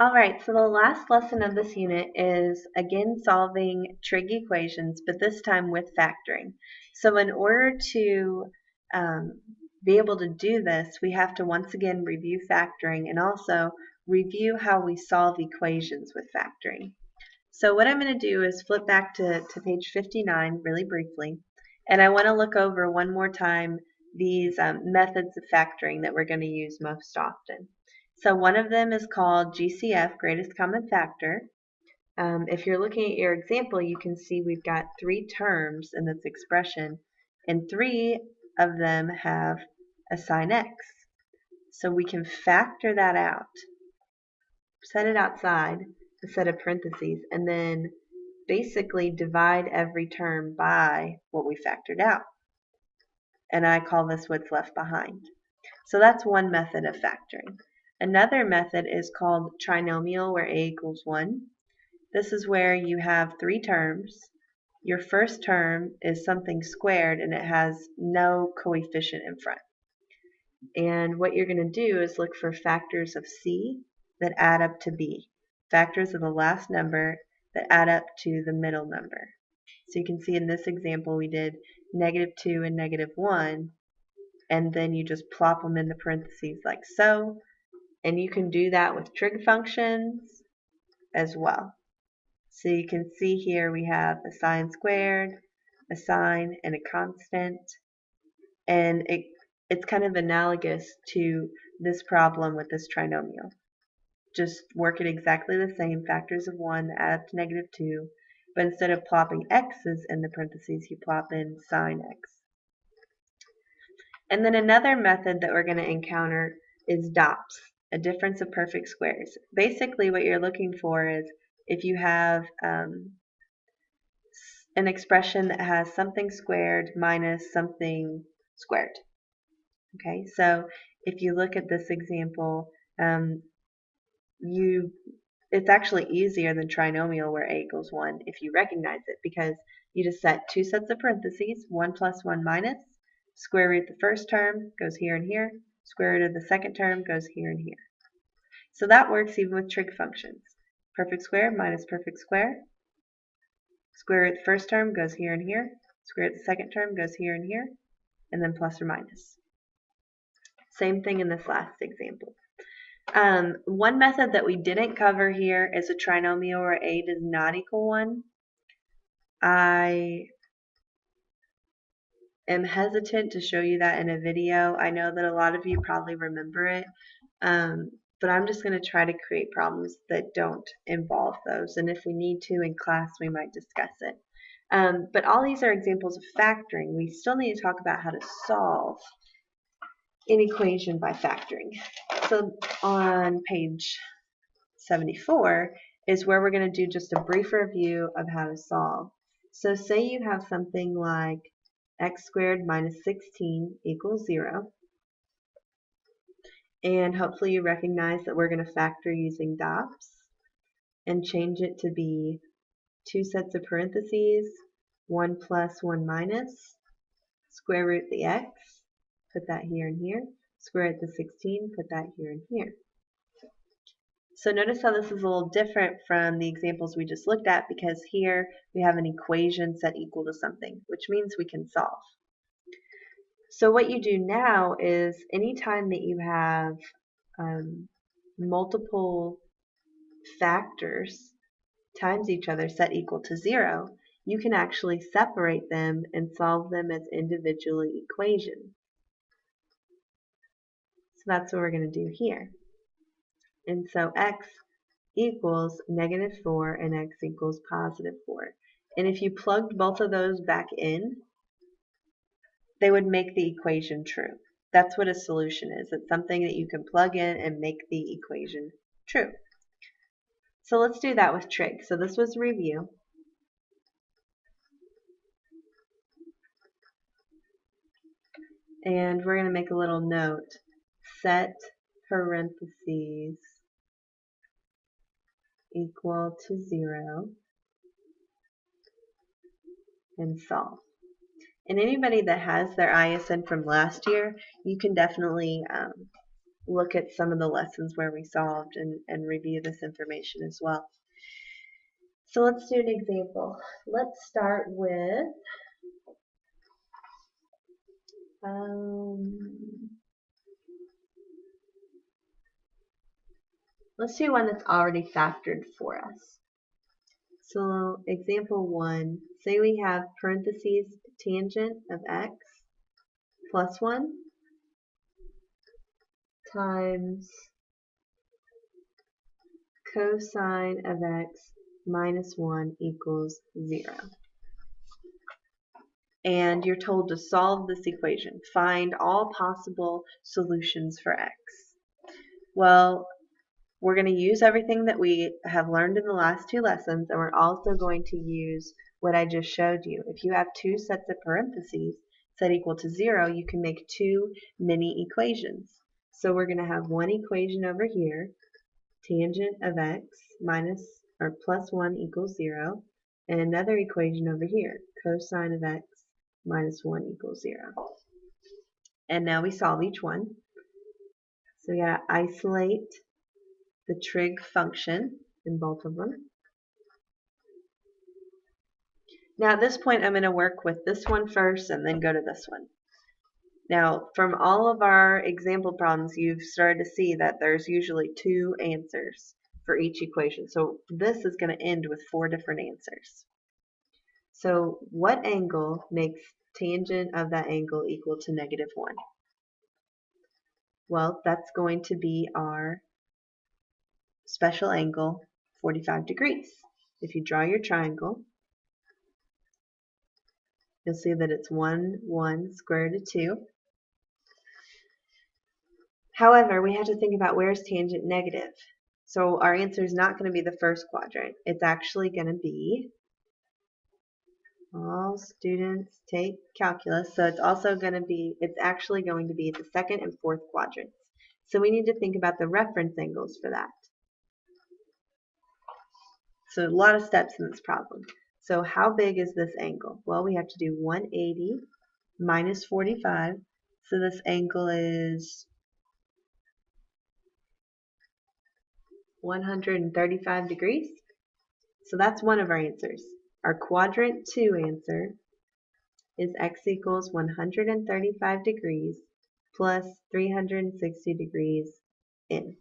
Alright, so the last lesson of this unit is again solving trig equations, but this time with factoring. So in order to be able to do this, we have to once again review factoring and also review how we solve equations with factoring. So what I'm going to do is flip back to page 59 really briefly, and I want to look over one more time these methods of factoring that we're going to use most often. So one of them is called GCF, greatest common factor. If you're looking at your example, you can see we've got three terms in this expression, and three of them have a sign x. So we can factor that out, set it outside, a set of parentheses, and then basically divide every term by what we factored out. And I call this what's left behind. So that's one method of factoring. Another method is called trinomial, where a equals 1. This is where you have three terms. Your first term is something squared and it has no coefficient in front. And what you're going to do is look for factors of c that add up to b, factors of the last number that add up to the middle number. So you can see in this example we did -2 and -1, and then you just plop them in the parentheses like so. And you can do that with trig functions as well. So you can see here we have a sine squared, a sine, and a constant. And it's kind of analogous to this problem with this trinomial. Just work it exactly the same, factors of 1 add up to -2, but instead of plopping x's in the parentheses, you plop in sine x. And then another method that we're going to encounter is DOPS, a difference of perfect squares. Basically what you're looking for is if you have an expression that has something squared minus something squared. Okay, so if you look at this example, it's actually easier than trinomial, where a equals 1, if you recognize it, because you just set two sets of parentheses, 1 plus 1 minus, square root the first term goes here and here, square root of the second term goes here and here. So that works even with trig functions. Perfect square minus perfect square, square root the first term goes here and here, square root the second term goes here and here, and then plus or minus. Same thing in this last example. One method that we didn't cover here is a trinomial where a does not equal 1. I am hesitant to show you that in a video. I know that a lot of you probably remember it, but I'm just going to try to create problems that don't involve those, and if we need to in class we might discuss it. But all these are examples of factoring. We still need to talk about how to solve an equation by factoring. So on page 74 is where we're going to do just a brief review of how to solve. So say you have something like x squared minus 16 equals 0. And hopefully you recognize that we're going to factor using DOPS and change it to be two sets of parentheses, 1 plus 1 minus, square root the x, put that here and here, square root the 16, put that here and here. So notice how this is a little different from the examples we just looked at, because here we have an equation set equal to something, which means we can solve. So what you do now is anytime that you have multiple factors times each other set equal to 0, you can actually separate them and solve them as individual equations. So that's what we're going to do here. And so x equals -4 and x equals +4. And if you plugged both of those back in, they would make the equation true. That's what a solution is. It's something that you can plug in and make the equation true. So let's do that with trig. So this was review. And we're going to make a little note. Set parentheses equal to 0 and solve. And anybody that has their ISN from last year, you can definitely look at some of the lessons where we solved and review this information as well. So let's do an example. Let's start with let's do one that's already factored for us. So example 1, say we have parentheses tangent of x plus 1 times cosine of x minus 1 equals 0. And you're told to solve this equation. Find all possible solutions for x. Well, we're going to use everything that we have learned in the last 2 lessons, and we're also going to use what I just showed you. If you have 2 sets of parentheses set equal to 0, you can make 2 mini equations. So we're going to have one equation over here, tangent of x minus or plus 1 equals 0, and another equation over here, cosine of x minus 1 equals 0. And now we solve each one. So we got to isolate the trig function in both of them. Now at this point I'm going to work with this one first and then go to this one. Now from all of our example problems you've started to see that there's usually 2 answers for each equation. So this is going to end with 4 different answers. So what angle makes tangent of that angle equal to -1? Well, that's going to be our special angle 45 degrees. If you draw your triangle, you'll see that it's 1, 1, square root of 2. However, we have to think about where's tangent negative. So our answer is not going to be the first quadrant. It's actually going to be, all students take calculus, so it's actually going to be the second and fourth quadrants. So we need to think about the reference angles for that. So a lot of steps in this problem. So how big is this angle? Well, we have to do 180 minus 45. So this angle is 135 degrees. So that's one of our answers. Our quadrant 2 answer is x equals 135 degrees plus 360 degrees in.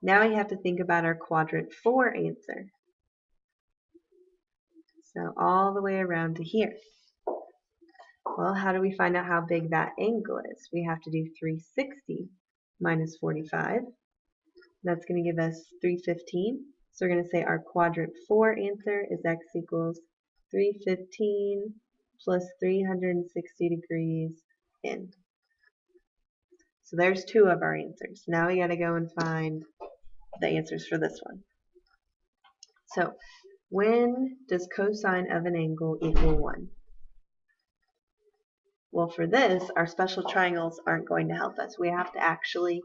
Now we have to think about our quadrant 4 answer. So all the way around to here. Well, how do we find out how big that angle is? We have to do 360 minus 45. That's going to give us 315. So we're going to say our quadrant 4 answer is x equals 315 plus 360 degrees in. So there's 2 of our answers. Now we got to go and find the answers for this one. So when does cosine of an angle equal 1? Well, for this, our special triangles aren't going to help us. We have to actually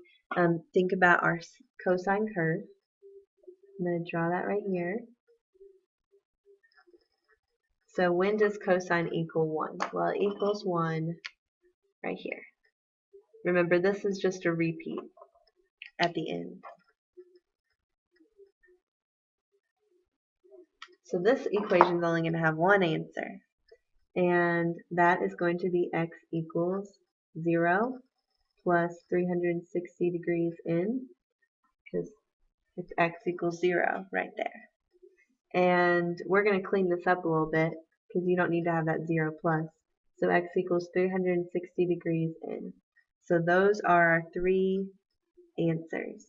think about our cosine curve. I'm going to draw that right here. So when does cosine equal 1? Well, it equals 1 right here. Remember, this is just a repeat at the end. So this equation is only going to have one answer, and that is going to be x equals 0 plus 360 degrees in, because it's x equals 0 right there. And we're going to clean this up a little bit because you don't need to have that 0 plus. So x equals 360 degrees in. So those are our 3 answers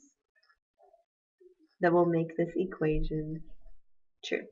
that will make this equation true.